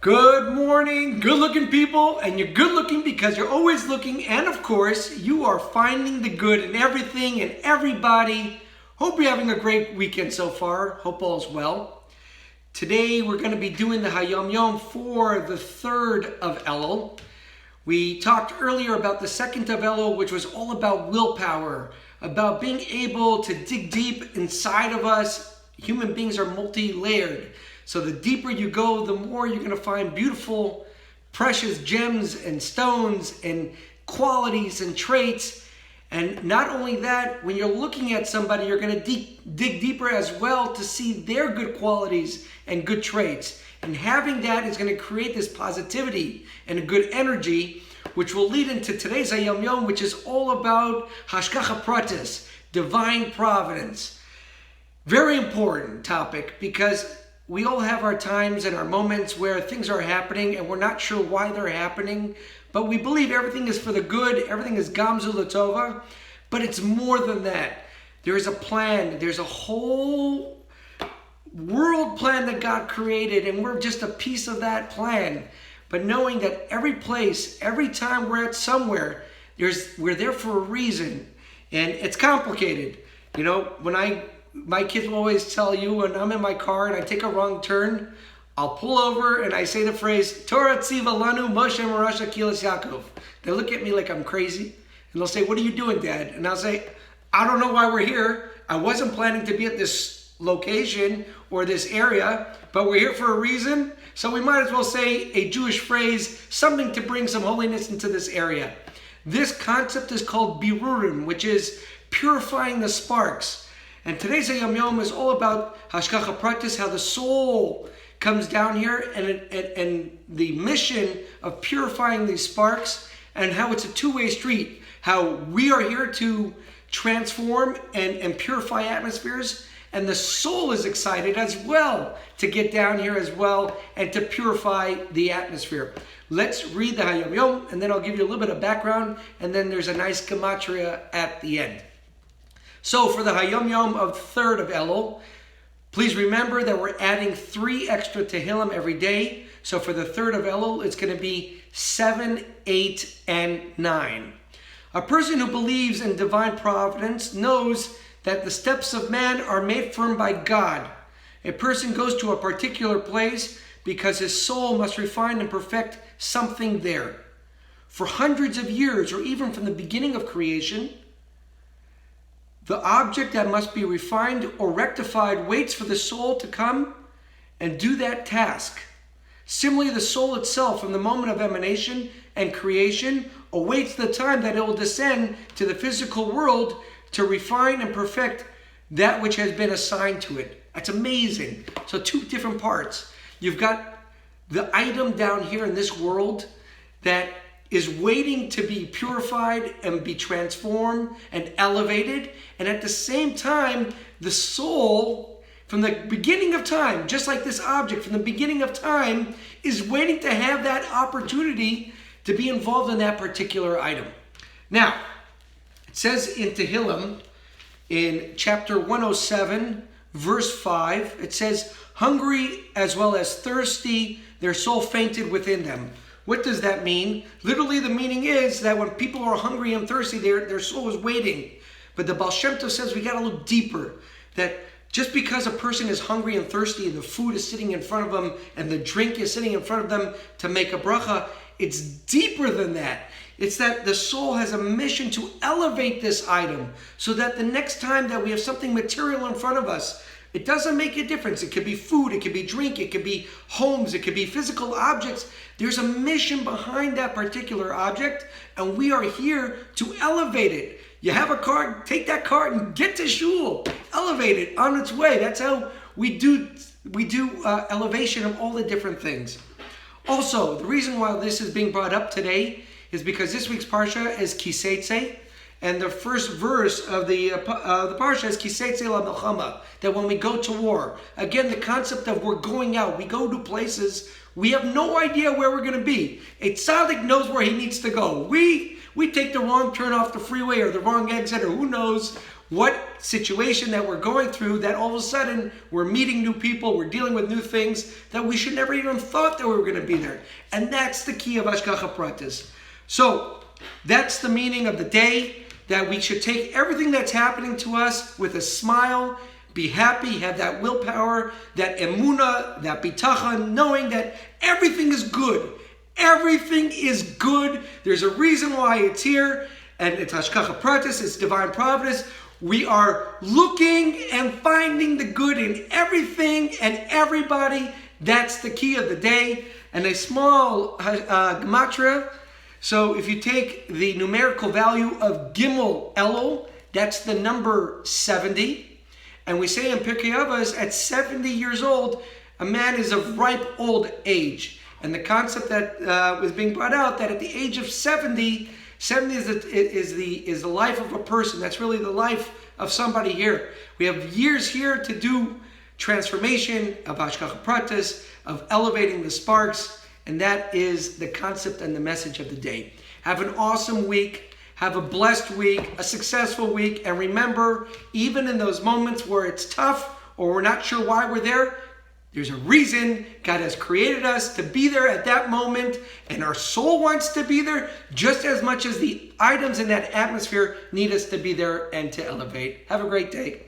Good morning, good looking people, and you're good looking because you're always looking, and of course, you are finding the good in everything and everybody. Hope you're having a great weekend so far. Hope all is well. Today, we're going to be doing the Hayom Yom for the 3rd of Elul. We talked earlier about the 2nd of Elul, which was all about willpower, about being able to dig deep inside of us. Human beings are multi-layered. So the deeper you go, the more you're going to find beautiful, precious gems and stones and qualities and traits. And not only that, when you're looking at somebody, you're going to dig deeper as well to see their good qualities and good traits. And having that is going to create this positivity and a good energy, which will lead into today's Hayom Yom, which is all about Hashgacha Pratis, divine providence. Very important topic because we all have our times and our moments where things are happening and we're not sure why they're happening, but we believe everything is for the good, everything is Gamzu Latova, but it's more than that. There is a plan, there's a whole world plan that God created, and we're just a piece of that plan. But knowing that every place, every time we're at somewhere, we're there for a reason, and it's complicated. You know, my kids will always tell you when I'm in my car and I take a wrong turn, I'll pull over and I say the phrase, Torah tziva lanu Moshe Marasha Kilas Yaakov. They look at me like I'm crazy and they'll say, "What are you doing, Dad?" And I'll say, "I don't know why we're here. I wasn't planning to be at this location or this area, but we're here for a reason. So we might as well say a Jewish phrase, something to bring some holiness into this area." This concept is called birurim, which is purifying the sparks. And today's Hayom Yom is all about Hashgacha Pratis, how the soul comes down here and the mission of purifying these sparks, and how it's a two-way street. How we are here to transform and purify atmospheres, and the soul is excited as well to get down here as well and to purify the atmosphere. Let's read the Hayom Yom, and then I'll give you a little bit of background, and then there's a nice gematria at the end. So for the Hayom Yom of 3rd of Elul, please remember that we're adding 3 extra Tehillim every day. So for the 3rd of Elul, it's going to be 7, 8, and 9. A person who believes in divine providence knows that the steps of man are made firm by God. A person goes to a particular place because his soul must refine and perfect something there. For hundreds of years, or even from the beginning of creation, the object that must be refined or rectified waits for the soul to come and do that task. Similarly, the soul itself, from the moment of emanation and creation, awaits the time that it will descend to the physical world to refine and perfect that which has been assigned to it. That's amazing. So 2 different parts. You've got the item down here in this world that is waiting to be purified and be transformed and elevated. And at the same time, the soul, from the beginning of time, just like this object, from the beginning of time, is waiting to have that opportunity to be involved in that particular item. Now, it says in Tehillim, in chapter 107, verse 5, it says, "Hungry as well as thirsty, their soul fainted within them." What does that mean? Literally, the meaning is that when people are hungry and thirsty, their soul is waiting. But the Baal Shem Tov says we got to look deeper. That just because a person is hungry and thirsty and the food is sitting in front of them and the drink is sitting in front of them to make a bracha, it's deeper than that. It's that the soul has a mission to elevate this item so that the next time that we have something material in front of us, it doesn't make a difference. It could be food, it could be drink, it could be homes, it could be physical objects. There's a mission behind that particular object, and we are here to elevate it. You have a cart, take that cart and get to shul. Elevate it on its way. That's how we do elevation of all the different things. Also, the reason why this is being brought up today is because this week's Parsha is Kiseitse. And the first verse of the Parsha is Kiseitse la Melchama, that when we go to war, again, the concept of we're going out, we go to places, we have no idea where we're going to be. A tzaddik knows where he needs to go. We take the wrong turn off the freeway or the wrong exit or who knows what situation that we're going through, that all of a sudden we're meeting new people, we're dealing with new things that we should never even thought that we were going to be there. And that's the key of Hashgacha Pratis. So that's the meaning of the day, that we should take everything that's happening to us with a smile, be happy, have that willpower, that emunah, that bitachon, knowing that everything is good. Everything is good. There's a reason why it's here, and it's Hashgacha Pratis, it's divine providence. We are looking and finding the good in everything and everybody. That's the key of the day. And a small gematria. So if you take the numerical value of Gimel Elul, that's the number 70. And we say in Pirkei Avos, at 70 years old, a man is of ripe old age. And the concept that was being brought out, that at the age of 70 is the life of a person. That's really the life of somebody here. We have years here to do transformation of Hashgacha Pratis, of elevating the sparks, and that is the concept and the message of the day. Have an awesome week. Have a blessed week, a successful week, and remember, even in those moments where it's tough or we're not sure why we're there, there's a reason. God has created us to be there at that moment, and our soul wants to be there just as much as the items in that atmosphere need us to be there and to elevate. Have a great day.